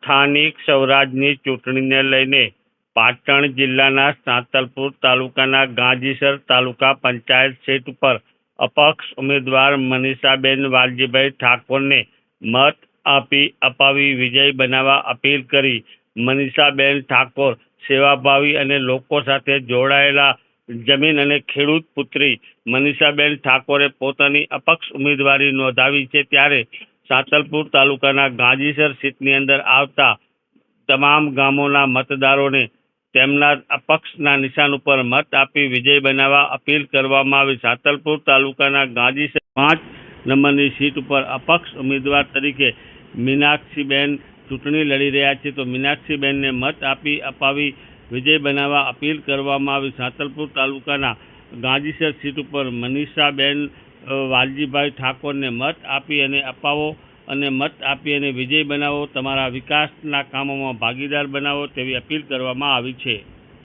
સ્થાનિક સ્વરાજની ચૂંટણીને લઈને પાટણ જિલ્લાના સાંતલપુર તાલુકાના ગાંધીસર તાલુકા પંચાયત સીટ ઉપર અપક્ષ ઉમેદવાર મનીષાબેન વાલજીભાઈ ઠાકોરને મત અપાવી વિજય બનાવવા અપીલ કરી। મનીષાબેન ઠાકોર સેવાભાવી અને લોકો સાથે જોડાયેલા જમીન અને ખેડૂત પુત્રી મનીષાબેન ઠાકોરે પોતાની અપક્ષ ઉમેદવારી નોંધાવી છે। ત્યારે સાંતલપુર તાલુકાના ગાંધીસર સીટની અંદર આવતા તમામ ગામોના મતદારોને તેમના અપક્ષના નિશાન ઉપર મત આપી વિજય બનાવવા અપીલ કરવામાં આવી। સાંતલપુર તાલુકાના ગાંધીસર 5 નંબરની સીટ ઉપર અપક્ષ ઉમેદવાર તરીકે મીનાક્ષીબેન ચૂંટણી લડી રહ્યા છે, તો મીનાક્ષીબેનને મત અપાવી વિજય બનાવવા અપીલ કરવામાં આવી। સાંતલપુર તાલુકાના ગાંધીસર સીટ ઉપર મનીષાબેન વાલજીભાઈ ઠાકોરને મત આપી અને અપાવો અને મત આપી અને વિજય બનાવો, તમારા વિકાસના કામોમાં ભાગીદાર બનાવો તેવી અપીલ કરવામાં આવી છે।